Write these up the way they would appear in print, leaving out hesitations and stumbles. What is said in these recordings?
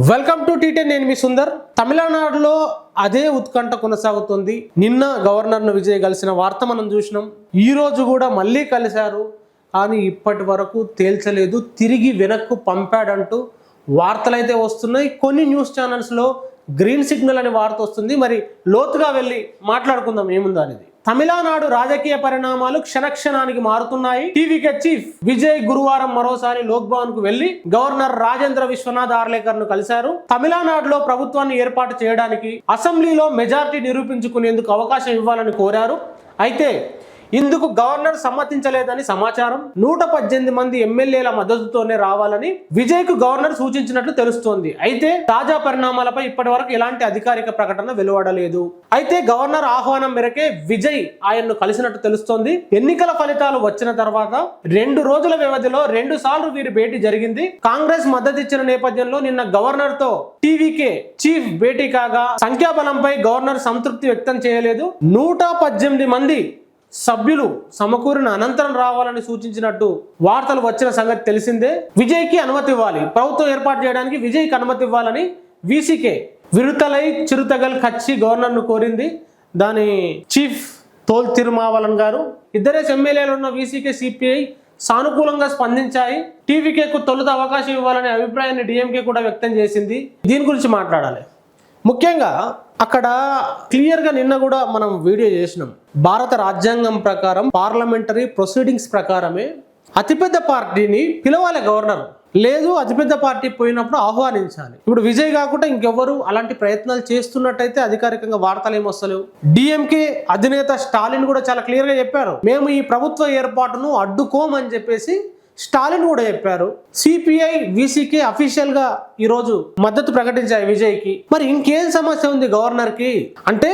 Welcome to టీ10. నేను మీ సుందర్. తమిళనాడులో అదే ఉత్కంఠ కొనసాగుతుంది. నిన్న గవర్నర్ను విజయ్ కలిసిన వార్త మనం చూసినాం. ఈ రోజు కూడా మళ్ళీ కలిశారు, కానీ ఇప్పటి వరకు తేల్చలేదు. తిరిగి వెనక్కు పంపాడంటూ వార్తలైతే వస్తున్నాయి. కొన్ని న్యూస్ ఛానల్స్లో గ్రీన్ సిగ్నల్ అనే వార్త వస్తుంది. మరి లోతుగా వెళ్ళి మాట్లాడుకుందాం ఏముందో అనేది. తమిళనాడు రాజకీయ పరిణామాలు క్షణక్షణానికి మారుతున్నాయి. టీవీకే చీఫ్ విజయ్ గురువారం మరోసారి లోక్ భవన్ కు వెళ్లి గవర్నర్ రాజేంద్ర విశ్వనాథ్ ఆర్లేకర్ ను కలిశారు. తమిళనాడులో ప్రభుత్వాన్ని ఏర్పాటు చేయడానికి అసెంబ్లీలో మెజారిటీ నిరూపించుకునేందుకు అవకాశం ఇవ్వాలని కోరారు. అయితే ఇందుకు గవర్నర్ సమ్మతించలేదని సమాచారం. 118 మంది ఎమ్మెల్యేల మద్దతుతోనే రావాలని విజయ్ కు గవర్నర్ సూచించినట్లు తెలుస్తోంది. అయితే తాజా పరిణామాలపై ఇప్పటి వరకు ఎలాంటి అధికారిక ప్రకటన వెలువడలేదు. అయితే గవర్నర్ ఆహ్వానం మేరకే విజయ్ ఆయన్ను కలిసినట్టు తెలుస్తోంది. ఎన్నికల ఫలితాలు వచ్చిన తర్వాత 2 రోజుల వ్యవధిలో 2 సార్లు వీరి భేటీ జరిగింది. కాంగ్రెస్ మద్దతు ఇచ్చిన నేపథ్యంలో నిన్న గవర్నర్ తో టీవీకే చీఫ్ భేటీ కాగా సంఖ్యాబలంపై గవర్నర్ సంతృప్తి వ్యక్తం చేయలేదు. 118 మంది సభ్యులు సమకూరిన అనంతరం రావాలని సూచించినట్టు వార్తలు వచ్చిన సంగతి తెలిసిందే. విజయ్కి అనుమతి ఇవ్వాలి, ప్రభుత్వం ఏర్పాటు చేయడానికి విజయ్కి అనుమతి ఇవ్వాలని వీసీకే విరుతలై చిరుతగల్ కచ్చి గవర్నర్ను కోరింది. దాని చీఫ్ తోల్ తిరుమావలన్ గారు, ఇద్దరే ఎమ్మెల్యేలు ఉన్న వీసీకే సిపిఐ సానుకూలంగా స్పందించాయి. టీవీకేకు తొలుత అవకాశం ఇవ్వాలనే అభిప్రాయాన్ని డిఎంకే కూడా వ్యక్తం చేసింది. దీని గురించి మాట్లాడాలి. ముఖ్యంగా అక్కడ క్లియర్గా నిన్న కూడా మనం వీడియో చేసినాం. భారత రాజ్యాంగం ప్రకారం పార్లమెంటరీ ప్రొసీడింగ్స్ ప్రకారమే అతిపెద్ద పార్టీని పిలవాలి గవర్నర్, లేదు అతిపెద్ద పార్టీ పోయినప్పుడు ఆహ్వానించాలి. ఇప్పుడు విజయ్ కాకుండా ఇంకెవ్వరు అలాంటి ప్రయత్నాలు చేస్తున్నట్టయితే అధికారికంగా వార్తలు ఏమొస్తలేవు. డిఎంకే అధినేత స్టాలిన్ కూడా చాలా క్లియర్గా చెప్పారు, మేము ఈ ప్రభుత్వ ఏర్పాటును అడ్డుకోమని చెప్పేసి స్టాలిన్ కూడా చెప్పారు. సిపిఐ వీసీకే అఫీషియల్ గా ఈరోజు మద్దతు ప్రకటించాయి విజయ్కి. మరి ఇంకేం సమస్య ఉంది గవర్నర్ కి అంటే,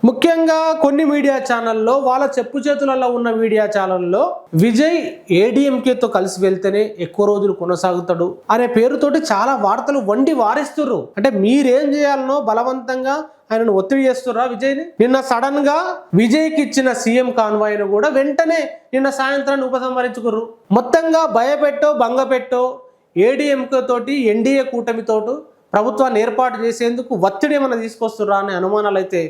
ముఖ్యంగా కొన్ని మీడియా ఛానల్లో, వాళ్ళ చెప్పు చేతులలో ఉన్న మీడియా ఛానల్లో విజయ్ ఏడీఎంకేతో కలిసి వెళ్తేనే ఎక్కువ రోజులు కొనసాగుతాడు అనే పేరుతోటి చాలా వార్తలు వండి వారిస్తుర్రు. అంటే మీరేం చేయాలనో బలవంతంగా ఆయనను ఒత్తిడి చేస్తుర్రా విజయ్ని. నిన్న సడన్ గా విజయ్కి ఇచ్చిన సీఎం కాన్వాయ్ను కూడా వెంటనే నిన్న సాయంత్రాన్ని ఉపసంహరించుకుర్రు. మొత్తంగా భయపెట్టో భంగపెట్టో ఏడీఎంకే తోటి ఎన్డీఏ కూటమితోటి ప్రభుత్వాన్ని ఏర్పాటు చేసేందుకు ఒత్తిడి ఏమైనా తీసుకొస్తుర్రా అనే అనుమానాలు అయితే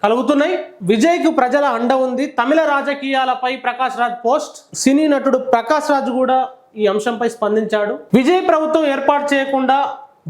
కలుగుతున్నాయి. విజయ్కు ప్రజల అండ ఉంది. తమిళ రాజకీయాలపై ప్రకాష్ రాజ్ పోస్ట్. సినీ నటుడు ప్రకాష్ రాజ్ కూడా ఈ అంశంపై స్పందించాడు. విజయ్ ప్రభుత్వం ఏర్పాటు చేయకుండా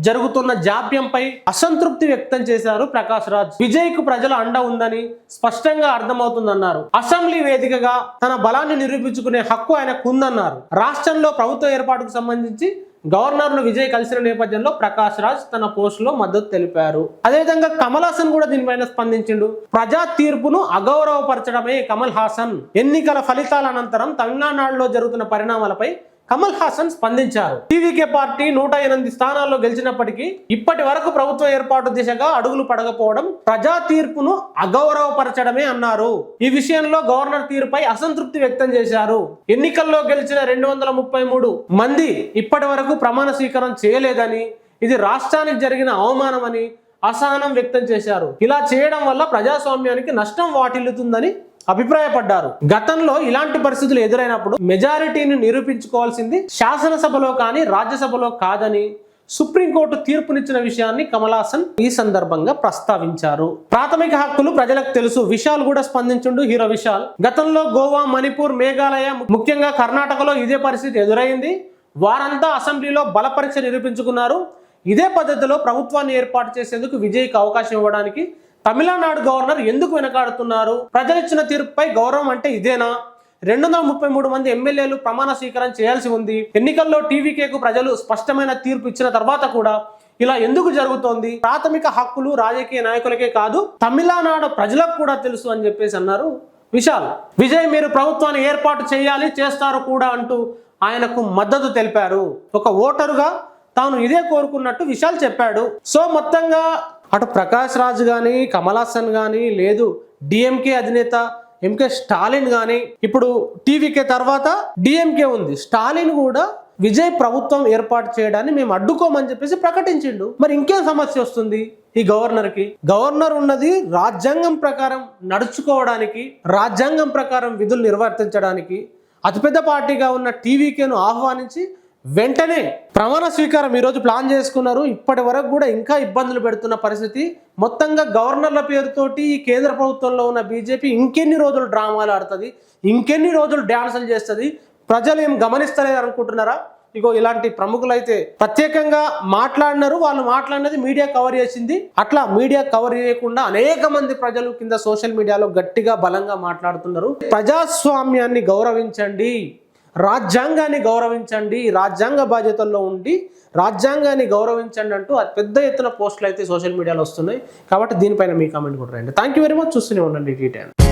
జరుగుతున్న జాప్యంపై అసంతృప్తి వ్యక్తం చేశారు ప్రకాష్ రాజ్. విజయ్ కు ప్రజల అండ ఉందని స్పష్టంగా అర్థమవుతుందన్నారు. అసెంబ్లీ వేదికగా తన బలాన్ని నిరూపించుకునే హక్కు ఆయనకు ఉందన్నారు. రాష్ట్రంలో ప్రభుత్వ ఏర్పాటుకు సంబంధించి గవర్నర్ను విజయ్ కలిసిన నేపథ్యంలో ప్రకాష్ రాజ్ తన పోస్ట్ లో మద్దతు తెలిపారు. అదేవిధంగా కమల్ హాసన్ కూడా దీనిపైన స్పందించిండు. ప్రజా తీర్పును అగౌరవపరచడమే కమల్ హాసన్. ఎన్నికల ఫలితాల అనంతరం తమిళనాడులో జరుగుతున్న పరిణామాలపై కమల్ హాసన్ స్పందించారు. టీవీకే పార్టీ 108 స్థానాల్లో గెలిచినప్పటికీ ఇప్పటి వరకు ప్రభుత్వ ఏర్పాటు దిశగా అడుగులు పడకపోవడం ప్రజా తీర్పును అగౌరవపరచడమే అన్నారు. ఈ విషయంలో గవర్నర్ తీరుపై అసంతృప్తి వ్యక్తం చేశారు. ఎన్నికల్లో గెలిచిన 233 మంది ఇప్పటి వరకు ప్రమాణ స్వీకారం చేయలేదని, ఇది రాష్ట్రానికి జరిగిన అవమానమని అసహనం వ్యక్తం చేశారు. ఇలా చేయడం వల్ల ప్రజాస్వామ్యానికి నష్టం వాటిల్లుతుందని అభిప్రాయపడ్డారు. గతంలో ఇలాంటి పరిస్థితులు ఎదురైనప్పుడు మెజారిటీని నిరూపించుకోవాల్సింది శాసనసభలో కానీ రాజ్యసభలో కాదని సుప్రీంకోర్టు తీర్పునిచ్చిన విషయాన్ని కమల్ హాసన్ ఈ సందర్భంగా ప్రస్తావించారు. ప్రాథమిక హక్కులు ప్రజలకు తెలుసు. విశాల్ కూడా స్పందించుండు. హీరో విశాల్, గతంలో గోవా, మణిపూర్, మేఘాలయ, ముఖ్యంగా కర్ణాటకలో ఇదే పరిస్థితి ఎదురైంది. వారంతా అసెంబ్లీలో బల పరీక్ష నిరూపించుకున్నారు. ఇదే పద్ధతిలో ప్రభుత్వాన్ని ఏర్పాటు చేసేందుకు విజయ్కి అవకాశం ఇవ్వడానికి తమిళనాడు గవర్నర్ ఎందుకు వెనకాడుతున్నారు? ప్రజలిచ్చిన తీర్పుపై గౌరవం అంటే ఇదేనా? 233 మంది ఎమ్మెల్యేలు ప్రమాణ స్వీకారం చేయాల్సి ఉంది. ఎన్నికల్లో టీవీకేకు ప్రజలు స్పష్టమైన తీర్పు ఇచ్చిన తర్వాత కూడా ఇలా ఎందుకు జరుగుతోంది? ప్రాథమిక హక్కులు రాజకీయ నాయకులకే కాదు, తమిళనాడు ప్రజలకు కూడా తెలుసు అని చెప్పేసి అన్నారు విశాల్. విజయ్ మీరు ప్రభుత్వాన్ని ఏర్పాటు చేయాలి, చేస్తారు కూడా అంటూ ఆయనకు మద్దతు తెలిపారు. ఒక ఓటరుగా తాను ఇదే కోరుకున్నట్టు విశాల్ చెప్పాడు. సో మొత్తంగా అటు ప్రకాష్ రాజ్ కానీ, కమల్ హాసన్ కానీ, లేదు డిఎంకే అధినేత ఎంకే స్టాలిన్ కానీ, ఇప్పుడు టీవీకే తర్వాత డిఎంకే ఉంది, స్టాలిన్ కూడా విజయ్ ప్రభుత్వం ఏర్పాటు చేయడాన్ని మేము అడ్డుకోమని చెప్పేసి ప్రకటించిండు. మరి ఇంకేం సమస్య వస్తుంది ఈ గవర్నర్కి? గవర్నర్ ఉన్నది రాజ్యాంగం ప్రకారం నడుచుకోవడానికి, రాజ్యాంగం ప్రకారం విధులు నిర్వర్తించడానికి. అతిపెద్ద పార్టీగా ఉన్న టీవీకేను ఆహ్వానించి వెంటనే ప్రమాణ స్వీకారం ఈరోజు ప్లాన్ చేసుకున్నారు. ఇప్పటి వరకు కూడా ఇంకా ఇబ్బందులు పెడుతున్న పరిస్థితి. మొత్తంగా గవర్నర్ల పేరుతోటి ఈ కేంద్ర ప్రభుత్వంలో ఉన్న బీజేపీ ఇంకెన్ని రోజులు డ్రామాలు ఆడుతుంది, ఇంకెన్ని రోజులు డ్యాన్సులు చేస్తుంది, ప్రజలు ఏం గమనిస్తలేరు అనుకుంటున్నారా? ఇగో ఇలాంటి ప్రముఖులు అయితే ప్రత్యేకంగా మాట్లాడినారు. వాళ్ళు మాట్లాడినది మీడియా కవర్ చేసింది. అట్లా మీడియా కవర్ చేయకుండా అనేక మంది ప్రజలు కింద సోషల్ మీడియాలో గట్టిగా బలంగా మాట్లాడుతున్నారు. ప్రజాస్వామ్యాన్ని గౌరవించండి, రాజ్యాంగాన్ని గౌరవించండి, రాజ్యాంగ బాధ్యతల్లో ఉండి రాజ్యాంగాన్ని గౌరవించండి అంటూ పెద్ద ఎత్తున పోస్టులు అయితే సోషల్ మీడియాలో వస్తున్నాయి. కాబట్టి దీనిపైన మీ కామెంట్ కూడా రండి. Thank you very much. చూస్తూనే ఉండండి టీ10.